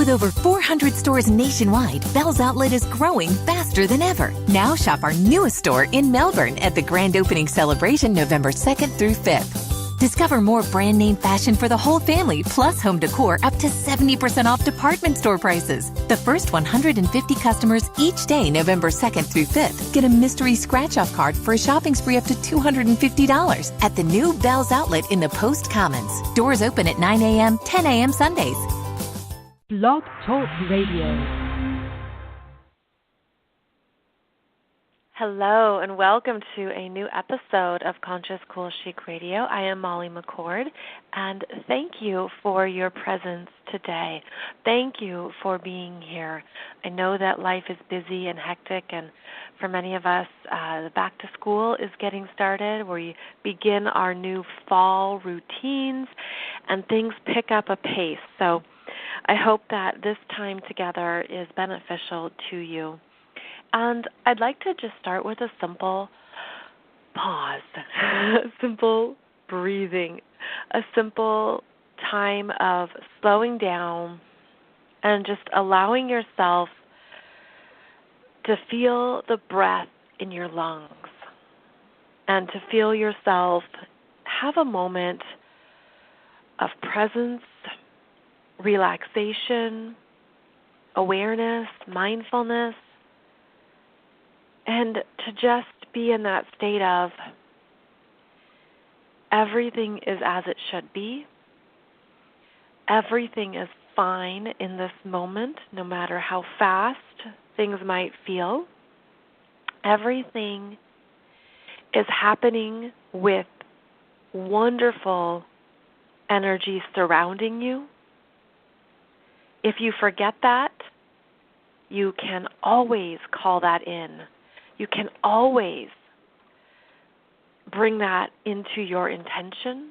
With over 400 stores nationwide, Bell's Outlet is growing faster than ever. Now shop our newest store in Melbourne at the grand opening celebration November 2nd through 5th. Discover more brand name fashion for the whole family, plus home decor up to 70% off department store prices. The first 150 customers each day, November 2nd through 5th, get a mystery scratch-off card for a shopping spree up to $250 at the new Bell's Outlet in the Post Commons. Doors open at 9 a.m., 10 a.m. Sundays. Blog Talk Radio. Hello and welcome to a new episode of Conscious Cool Chic Radio. I am Molly McCord, and thank you for your presence today. Thank you for being here. I know that life is busy and hectic, and for many of us, the back to school is getting started, where we begin our new fall routines, and things pick up a pace. So I hope that this time together is beneficial to you. And I'd like to just start with a simple pause, a simple breathing, a simple time of slowing down and just allowing yourself to feel the breath in your lungs and to feel yourself have a moment of presence, relaxation, awareness, mindfulness, and to just be in that state of everything is as it should be. Everything is fine in this moment, no matter how fast things might feel. Everything is happening with wonderful energy surrounding you. If you forget that, you can always call that in. You can always bring that into your intention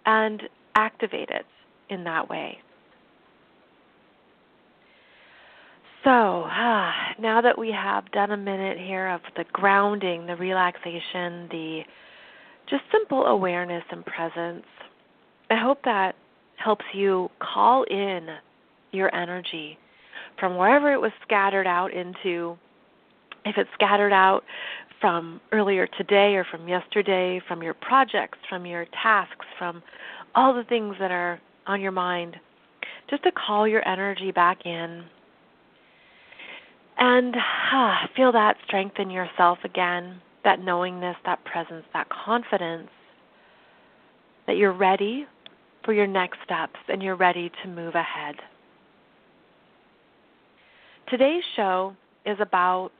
and activate it in that way. So, now that we have done a minute here of the grounding, the relaxation, the just simple awareness and presence, I hope that helps you call in your energy from wherever it was scattered out into. If it's scattered out from earlier today or from yesterday, from your projects, from your tasks, from all the things that are on your mind, just to call your energy back in and feel that strength in yourself again, that knowingness, that presence, that confidence that you're ready for your next steps and you're ready to move ahead. Today's show is about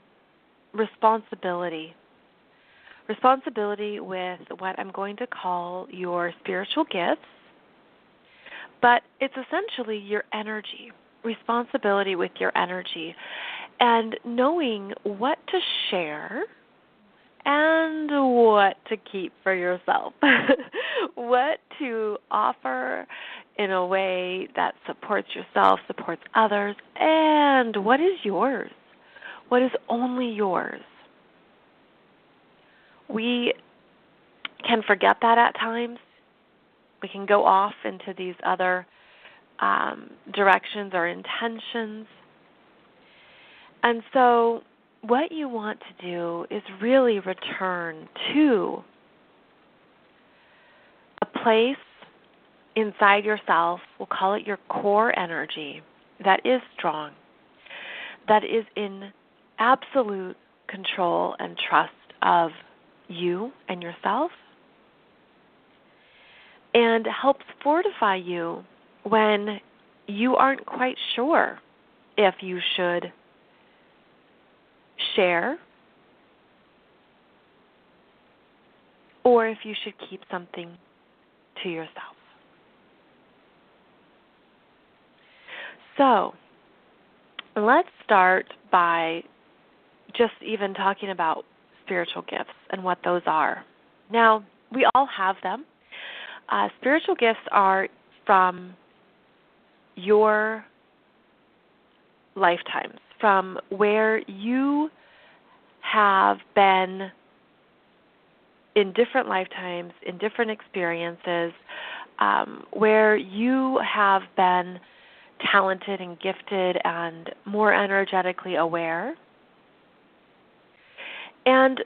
responsibility with what I'm going to call your spiritual gifts, but it's essentially your energy, responsibility with your energy, and knowing what to share and what to keep for yourself, what to offer in a way that supports yourself, supports others, and what is yours. What is only yours? We can forget that at times. We can go off into these other directions or intentions. And so what you want to do is really return to a place inside yourself, we'll call it your core energy, that is strong, that is in absolute control and trust of you and yourself, and helps fortify you when you aren't quite sure if you should share or if you should keep something to yourself. So let's start by just even talking about spiritual gifts and what those are. Now, we all have them. Spiritual gifts are from your lifetimes, from where you have been in different lifetimes, in different experiences, where you have been talented and gifted and more energetically aware. And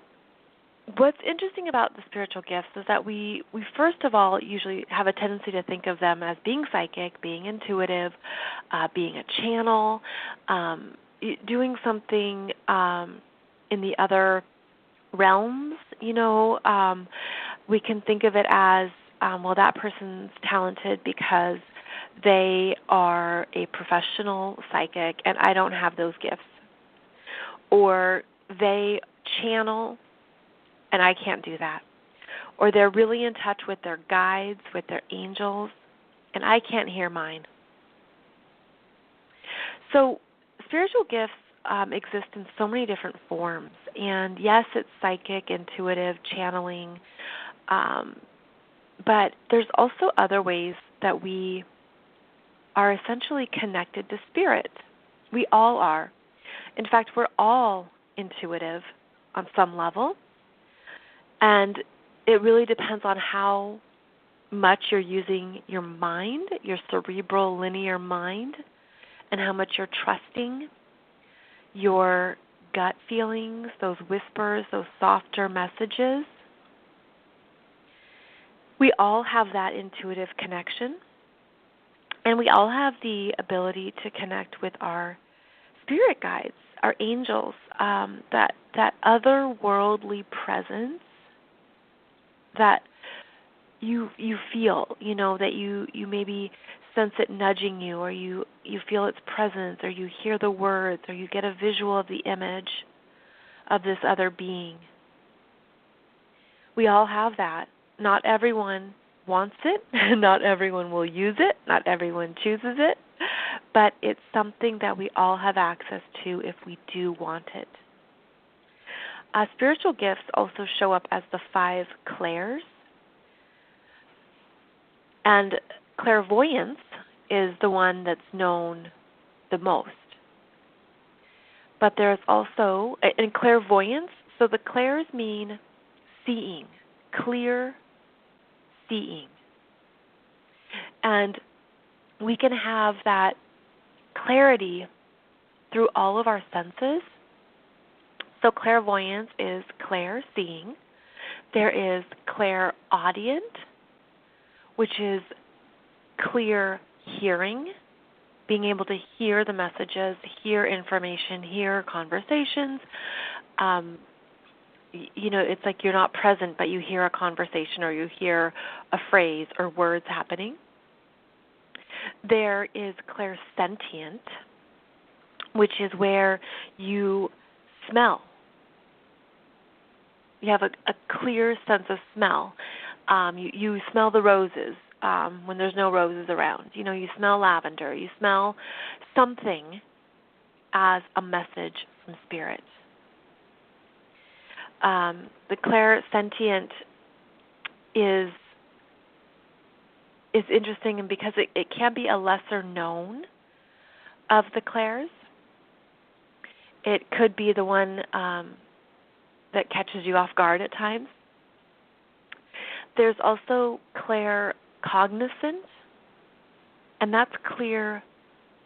what's interesting about the spiritual gifts is that we first of all usually have a tendency to think of them as being psychic, being intuitive, being a channel, doing something in the other realms. We can think of it as, well, that person's talented because they are a professional psychic and I don't have those gifts. Or they channel and I can't do that. Or they're really in touch with their guides, with their angels, and I can't hear mine. So spiritual gifts exist in so many different forms. And yes, it's psychic, intuitive, channeling, but there's also other ways that we are essentially connected to spirit. We all are. In fact, we're all intuitive on some level. And it really depends on how much you're using your mind, your cerebral linear mind, and how much you're trusting your gut feelings, those whispers, those softer messages. We all have that intuitive connection, and we all have the ability to connect with our spirit guides, our angels, that otherworldly presence that you feel, that you maybe sense it nudging you, or you feel its presence, or you hear the words, or you get a visual of the image of this other being. We all have that. Not everyone wants it. Not everyone will use it. Not everyone chooses it. But it's something that we all have access to if we do want it. Spiritual gifts also show up as the 5 clairs. And clairvoyance is the one that's known the most. But there's also, in clairvoyance, so the clairs mean seeing, clear seeing. And we can have that clarity through all of our senses. So clairvoyance is clair seeing. There is clairaudient, which is clear hearing, being able to hear the messages, hear information, hear conversations. It's like you're not present, but you hear a conversation or you hear a phrase or words happening. There is clairsentient, which is where you smell. You have a clear sense of smell. You smell the roses when there's no roses around. You smell lavender. You smell something as a message from spirit. The clairsentient is interesting, and because it can be a lesser known of the clairs. It could be the one that catches you off guard at times. There's also claircognizant, and that's clear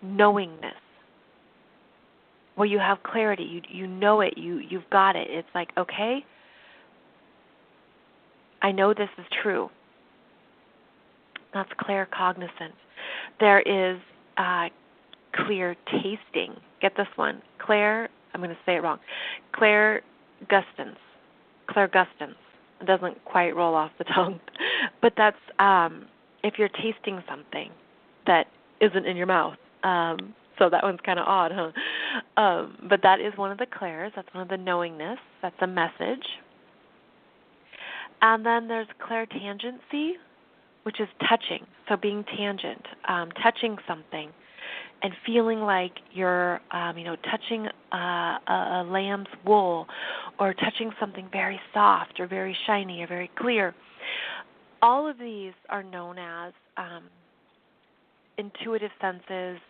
knowingness. Where you have clarity, you know it, you've got it. It's like, okay, I know this is true. That's claircognizant. There is clear tasting. Get this one. I'm going to say it wrong. Clairgustance. It doesn't quite roll off the tongue. But that's if you're tasting something that isn't in your mouth. So that one's kind of odd, huh? But that is one of the clairs. That's one of the knowingness. That's a message. And then there's clairtangency, which is touching. So being tangent, touching something and feeling like you're, touching a lamb's wool, or touching something very soft or very shiny or very clear. All of these are known as intuitive senses,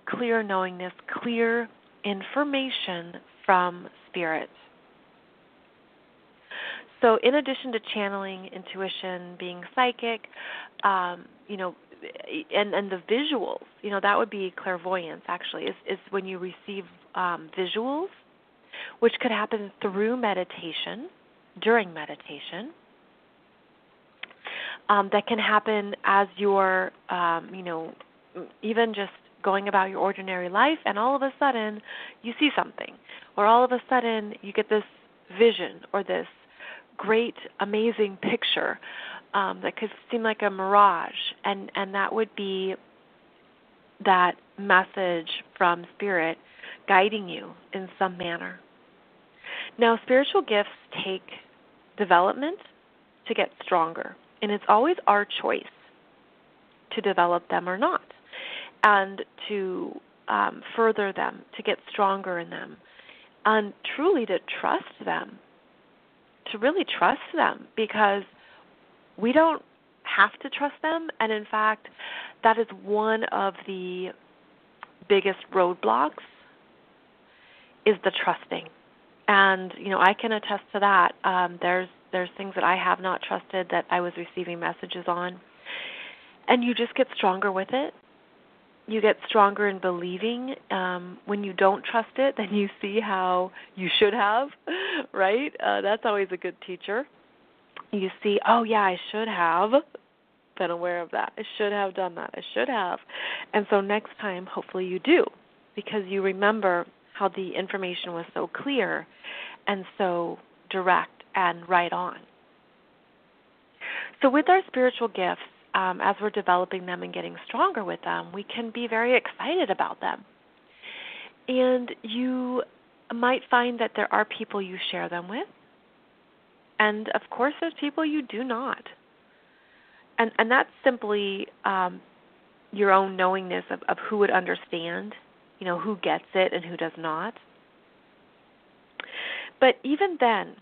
clear knowingness, clear information from spirit. So in addition to channeling, intuition, being psychic, and the visuals, that would be clairvoyance actually, is when you receive visuals, which could happen through meditation, during meditation. That can happen as you're, even just going about your ordinary life, and all of a sudden you see something, or all of a sudden you get this vision or this great, amazing picture that could seem like a mirage, and that would be that message from Spirit guiding you in some manner. Now, spiritual gifts take development to get stronger, and it's always our choice to develop them or not, and to further them, to get stronger in them, and truly to trust them, to really trust them, because we don't have to trust them, and in fact, that is one of the biggest roadblocks, is the trusting. And, I can attest to that. There's things that I have not trusted that I was receiving messages on, and you just get stronger with it. You get stronger in believing. When you don't trust it, then you see how you should have, right? That's always a good teacher. You see, oh, yeah, I should have been aware of that. I should have done that. I should have. And so next time, hopefully you do, because you remember how the information was so clear and so direct and right on. So with our spiritual gifts, as we're developing them and getting stronger with them, we can be very excited about them. And you might find that there are people you share them with, and of course there's people you do not. And that's simply your own knowingness of who would understand, who gets it and who does not. But even then,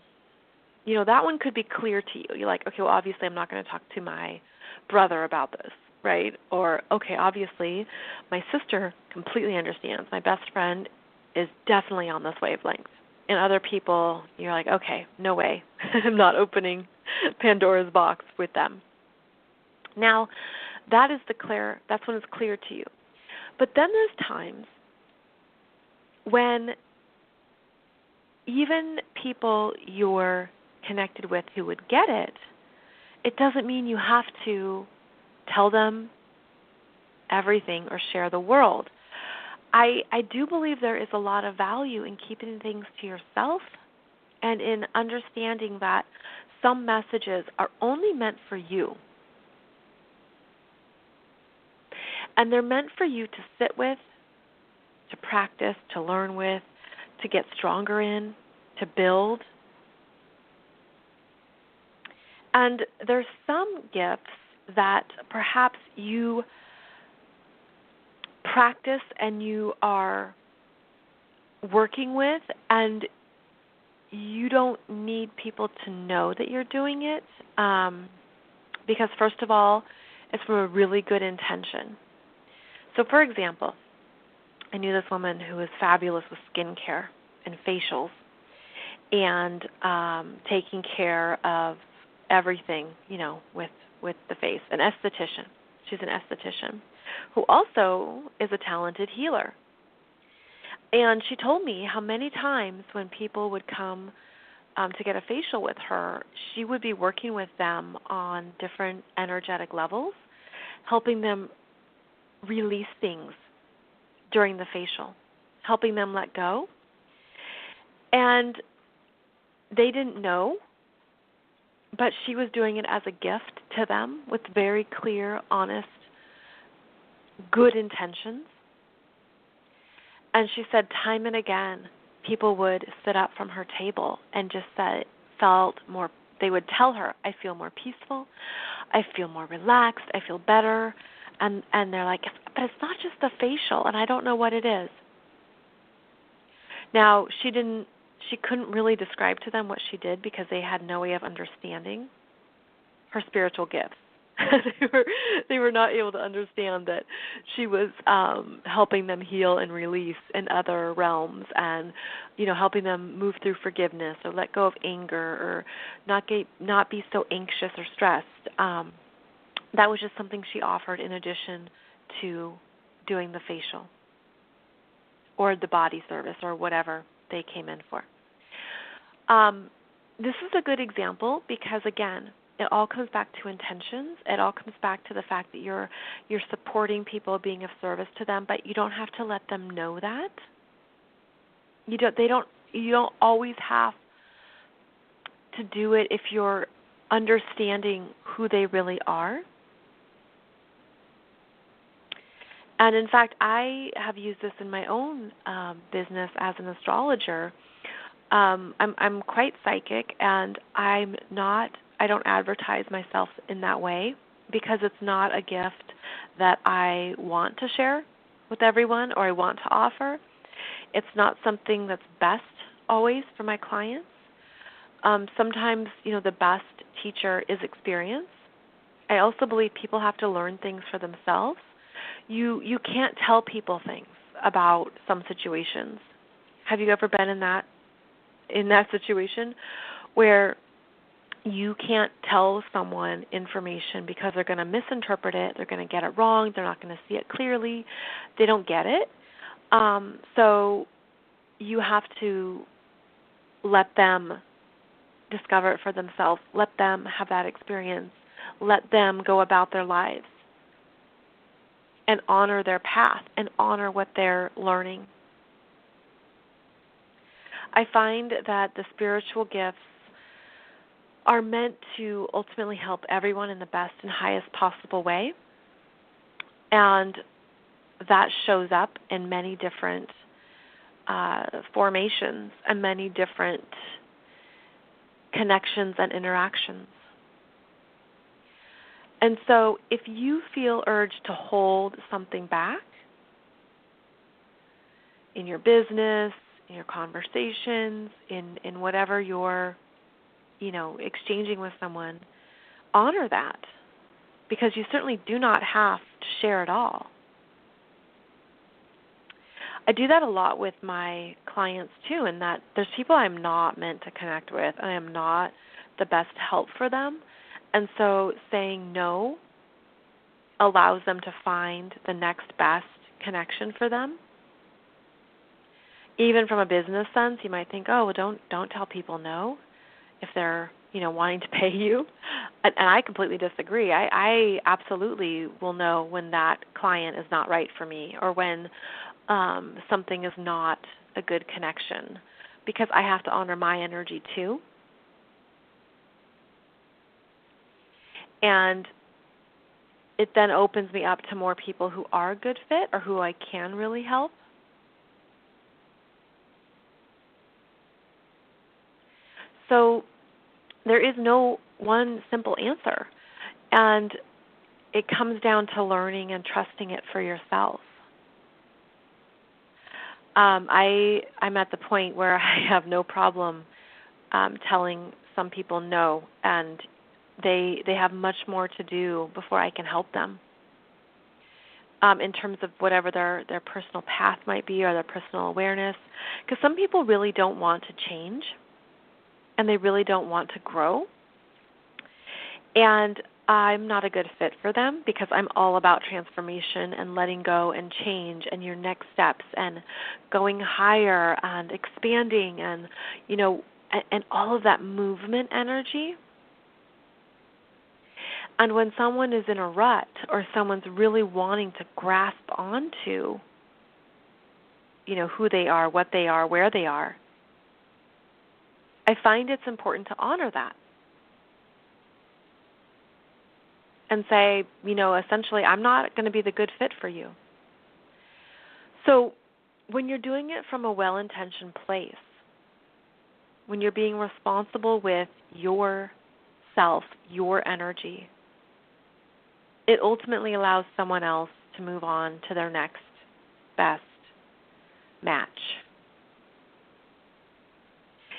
that one could be clear to you. You're like, okay, well, obviously I'm not going to talk to my brother about this, right? Or, okay, obviously my sister completely understands. My best friend is definitely on this wavelength. And other people, you're like, okay, no way. I'm not opening Pandora's box with them. Now, that's when it's clear to you. But then there's times when even people you're connected with who would get it, it doesn't mean you have to tell them everything or share the world. I do believe there is a lot of value in keeping things to yourself and in understanding that some messages are only meant for you. And they're meant for you to sit with, to practice, to learn with, to get stronger in, to build. And there's some gifts that perhaps you practice and you are working with, and you don't need people to know that you're doing it, because first of all, it's from a really good intention. So for example, I knew this woman who was fabulous with skincare and facials and taking care of everything, with the face, an esthetician. She's an esthetician who also is a talented healer. And she told me how many times when people would come to get a facial with her, she would be working with them on different energetic levels, helping them release things during the facial, helping them let go. And they didn't know, but she was doing it as a gift to them with very clear, honest, good intentions. And she said time and again, people would sit up from her table and just felt more, they would tell her, I feel more peaceful, I feel more relaxed, I feel better. And they're like, but it's not just the facial, and I don't know what it is. Now, she couldn't really describe to them what she did because they had no way of understanding her spiritual gifts. They were not able to understand that she was helping them heal and release in other realms, and helping them move through forgiveness or let go of anger or not be so anxious or stressed. that was just something she offered in addition to doing the facial or the body service or whatever they came in for. This is a good example because, again, it all comes back to intentions. It all comes back to the fact that you're supporting people, being of service to them, but you don't have to let them know that. You don't always have to do it if you're understanding who they really are. And in fact, I have used this in my own business as an astrologer. I'm quite psychic, and I don't advertise myself in that way because it's not a gift that I want to share with everyone or I want to offer. It's not something that's best always for my clients. Sometimes, the best teacher is experience. I also believe people have to learn things for themselves. You can't tell people things about some situations. Have you ever been in that situation where you can't tell someone information because they're going to misinterpret it, they're going to get it wrong, they're not going to see it clearly, they don't get it. So you have to let them discover it for themselves, let them have that experience, let them go about their lives and honor their path and honor what they're learning. I find that the spiritual gifts are meant to ultimately help everyone in the best and highest possible way. And that shows up in many different formations and many different connections and interactions. And so if you feel urged to hold something back in your business, in your conversations, in whatever you're, exchanging with someone, honor that, because you certainly do not have to share it all. I do that a lot with my clients too, in that there's people I'm not meant to connect with, and I am not the best help for them. And so saying no allows them to find the next best connection for them. Even from a business sense, you might think, oh, well, don't tell people no if they're, wanting to pay you. And I completely disagree. I absolutely will know when that client is not right for me or when something is not a good connection, because I have to honor my energy too. And it then opens me up to more people who are a good fit or who I can really help. So there is no one simple answer, and it comes down to learning and trusting it for yourself. I'm at the point where I have no problem telling some people no, and they have much more to do before I can help them in terms of whatever their personal path might be or their personal awareness, because some people really don't want to change and they really don't want to grow, and I'm not a good fit for them because I'm all about transformation and letting go and change and your next steps and going higher and expanding and, and all of that movement energy. And when someone is in a rut or someone's really wanting to grasp onto, who they are, what they are, where they are, I find it's important to honor that and say, essentially, I'm not going to be the good fit for you. So when you're doing it from a well-intentioned place, when you're being responsible with yourself, your energy, it ultimately allows someone else to move on to their next best match.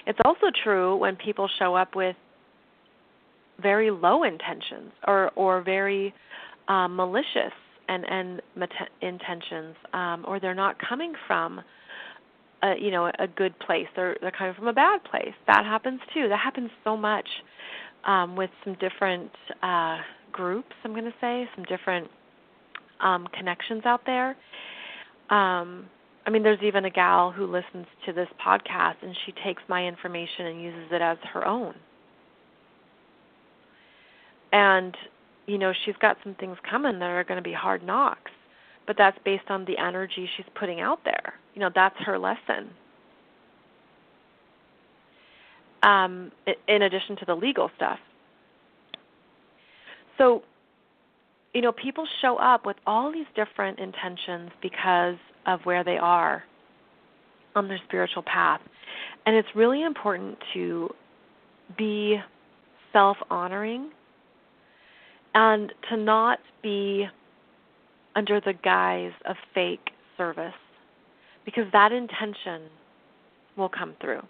It's also true when people show up with very low intentions or very malicious and intentions, or they're not coming from a good place. They're coming from a bad place. That happens too. That happens so much with some different groups, I'm going to say, some different connections out there. I mean, there's even a gal who listens to this podcast, and she takes my information and uses it as her own. And, you know, she's got some things coming that are going to be hard knocks, but that's based on the energy she's putting out there. You know, that's her lesson. In addition to the legal stuff. So, you know, people show up with all these different intentions because of where they are on their spiritual path. And it's really important to be self-honoring and to not be under the guise of fake service, because that intention will come through.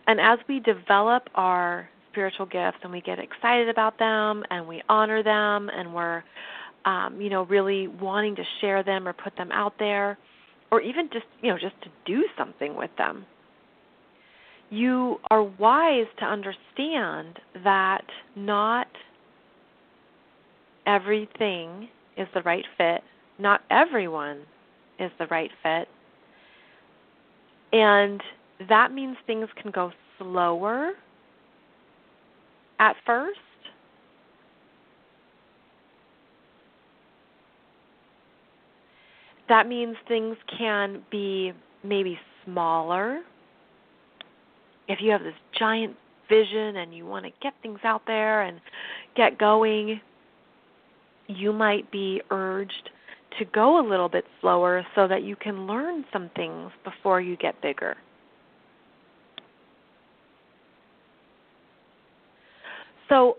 And as we develop our spiritual gifts and we get excited about them and we honor them and we're, you know, really wanting to share them or put them out there, or even just, you know, just to do something with them, you are wise to understand that not everything is the right fit. Not everyone is the right fit. And that means things can go slower at first. That means things can be maybe smaller. If you have this giant vision and you want to get things out there and get going, you might be urged to go a little bit slower so that you can learn some things before you get bigger. So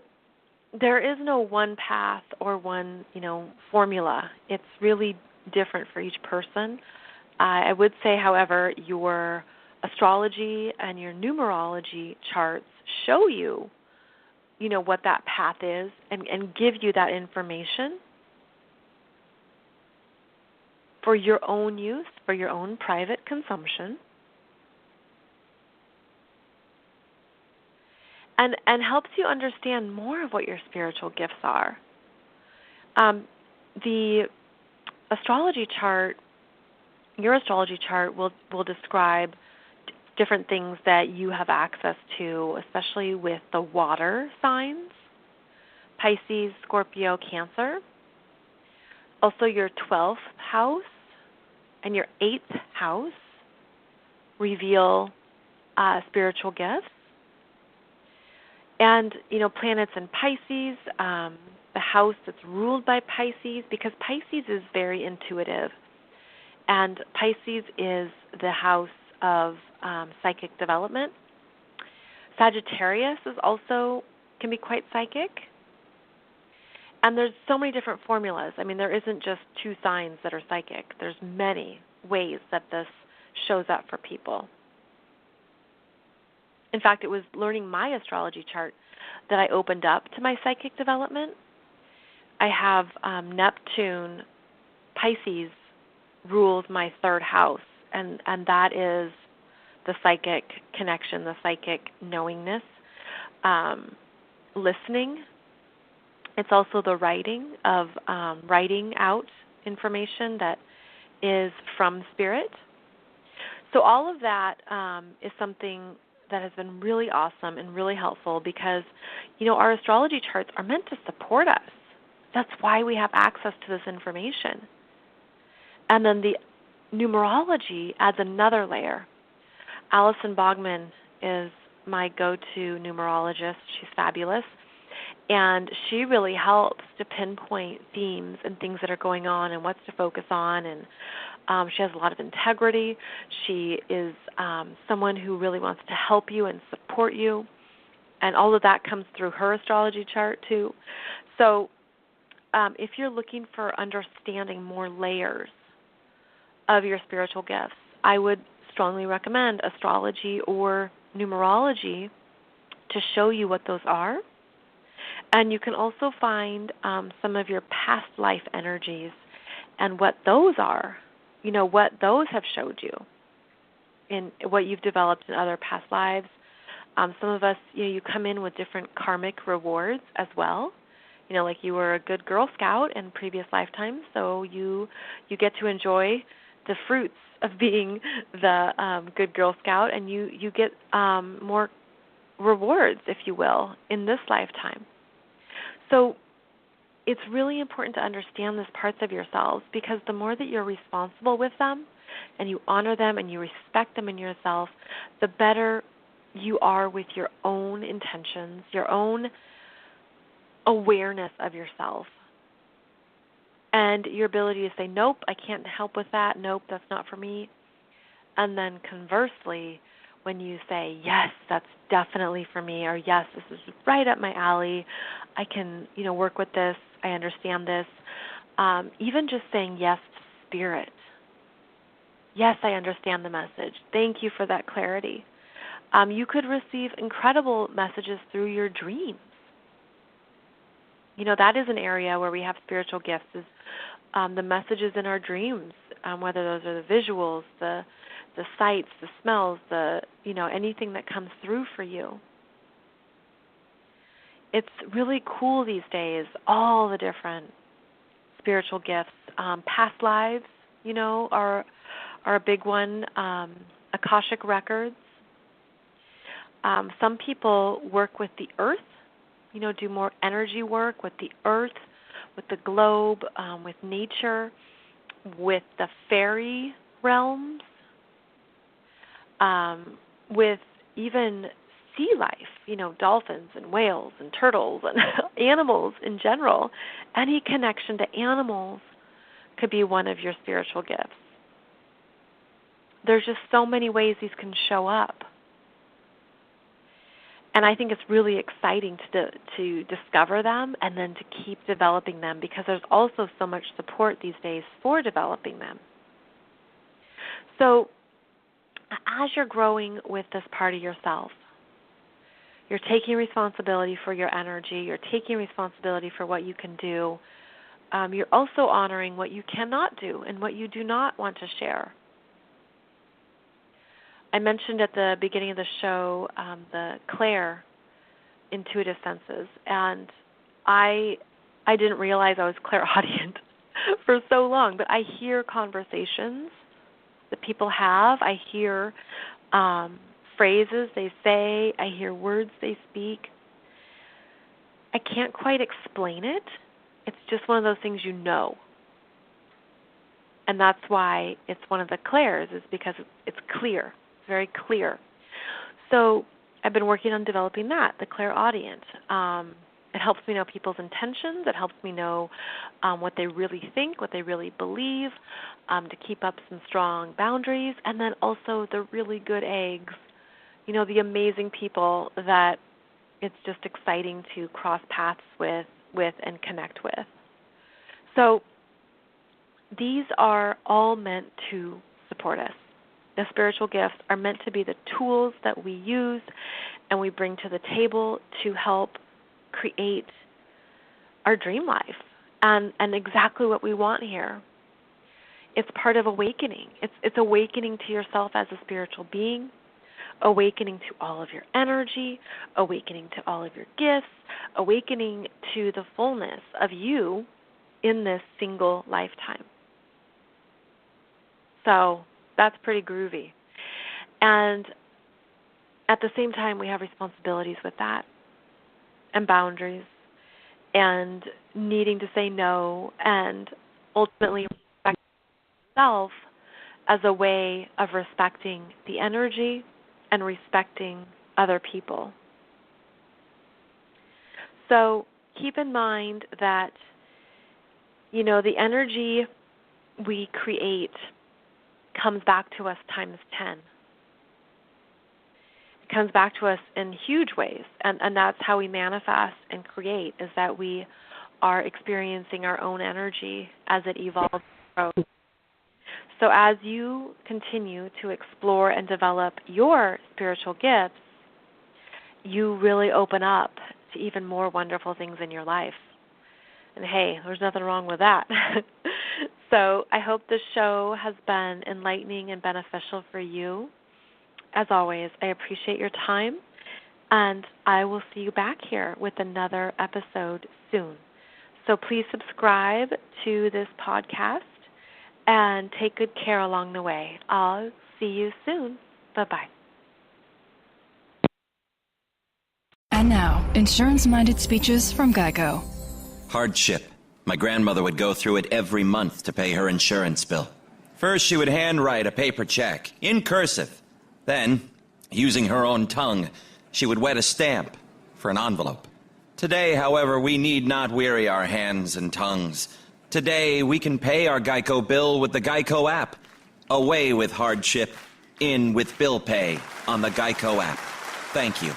there is no one path or one, you know, formula. It's really different for each person. I would say, however, your astrology and your numerology charts show you, you know, what that path is and give you that information for your own use, for your own private consumption, and helps you understand more of what your spiritual gifts are. The astrology chart, your astrology chart will describe different things that you have access to, especially with the water signs, Pisces, Scorpio, Cancer. Also your 12th house and your 8th house reveal spiritual gifts. And, you know, planets in Pisces, the house that's ruled by Pisces, because Pisces is very intuitive. And Pisces is the house of psychic development. Sagittarius is also can be quite psychic. And there's so many different formulas. I mean, there isn't just two signs that are psychic. There's many ways that this shows up for people. In fact, it was learning my astrology chart that I opened up to my psychic development. I have Neptune, Pisces rules my 3rd house, and that is the psychic connection, the psychic knowingness, listening. It's also the writing of writing out information that is from spirit. So all of that is something that has been really awesome and really helpful because, you know, our astrology charts are meant to support us. That's why we have access to this information. And then the numerology adds another layer. Alison Bogman is my go-to numerologist. She's fabulous. And she really helps to pinpoint themes and things that are going on and what's to focus on. And she has a lot of integrity. She is someone who really wants to help you and support you. And all of that comes through her astrology chart, too. So if you're looking for understanding more layers of your spiritual gifts, I would strongly recommend astrology or numerology to show you what those are. And you can also find some of your past life energies and what those are, you know, what those have showed you in what you've developed in other past lives. Some of us, you come in with different karmic rewards as well. Like you were a good Girl Scout in previous lifetimes, so you get to enjoy the fruits of being the good Girl Scout, and you get more rewards, if you will, in this lifetime. So it's really important to understand these parts of yourselves, because the more that you're responsible with them and you honor them and you respect them in yourself, the better you are with your own intentions, your own awareness of yourself, and your ability to say, nope, I can't help with that, nope, that's not for me. And then conversely, when you say, yes, that's definitely for me, or yes, this is right up my alley, I can, work with this, I understand this, even just saying yes to spirit. Yes, I understand the message. Thank you for that clarity. You could receive incredible messages through your dreams. That is an area where we have spiritual gifts, is the messages in our dreams, whether those are the visuals, the sights, the smells, anything that comes through for you. It's really cool these days, all the different spiritual gifts. Past lives, are a big one. Akashic records. Some people work with the earth, do more energy work with the earth, with the globe, with nature, with the fairy realms, with even sea life, dolphins and whales and turtles and animals in general. Any connection to animals could be one of your spiritual gifts. There's just so many ways these can show up. And I think it's really exciting to discover them and then to keep developing them, because there's also so much support these days for developing them. So as you're growing with this part of yourself, you're taking responsibility for your energy, you're taking responsibility for what you can do. You're also honoring what you cannot do and what you do not want to share. I mentioned at the beginning of the show the clair intuitive senses, and I didn't realize I was clairaudient for so long, but I hear conversations that people have. I hear phrases they say. I hear words they speak. I can't quite explain it. It's just one of those things And that's why it's one of the clairs, is because it's clear. Very clear. So I've been working on developing that, the clairaudient. It helps me know people's intentions. It helps me know what they really think, what they really believe, to keep up some strong boundaries, and then also the really good eggs, the amazing people that it's just exciting to cross paths with and connect with. So these are all meant to support us. The spiritual gifts are meant to be the tools that we use and we bring to the table to help create our dream life and exactly what we want here. It's part of awakening. It's awakening to yourself as a spiritual being, awakening to all of your energy, awakening to all of your gifts, awakening to the fullness of you in this single lifetime. So that's pretty groovy. And at the same time, we have responsibilities with that and boundaries and needing to say no and ultimately respect yourself as a way of respecting the energy and respecting other people. So keep in mind that, the energy we create comes back to us times 10. It comes back to us in huge ways, and that's how we manifest and create, is that we are experiencing our own energy as it evolves and grows. So as you continue to explore and develop your spiritual gifts, you really open up to even more wonderful things in your life. And hey, there's nothing wrong with that. So I hope this show has been enlightening and beneficial for you. As always, I appreciate your time. And I will see you back here with another episode soon. So please subscribe to this podcast and take good care along the way. I'll see you soon. Bye-bye. And now, insurance-minded speeches from Geico. Hardship. My grandmother would go through it every month to pay her insurance bill. First, she would handwrite a paper check, in cursive. Then, using her own tongue, she would wet a stamp for an envelope. Today, however, we need not weary our hands and tongues. Today, we can pay our Geico bill with the Geico app. Away with hardship, in with bill pay on the Geico app. Thank you.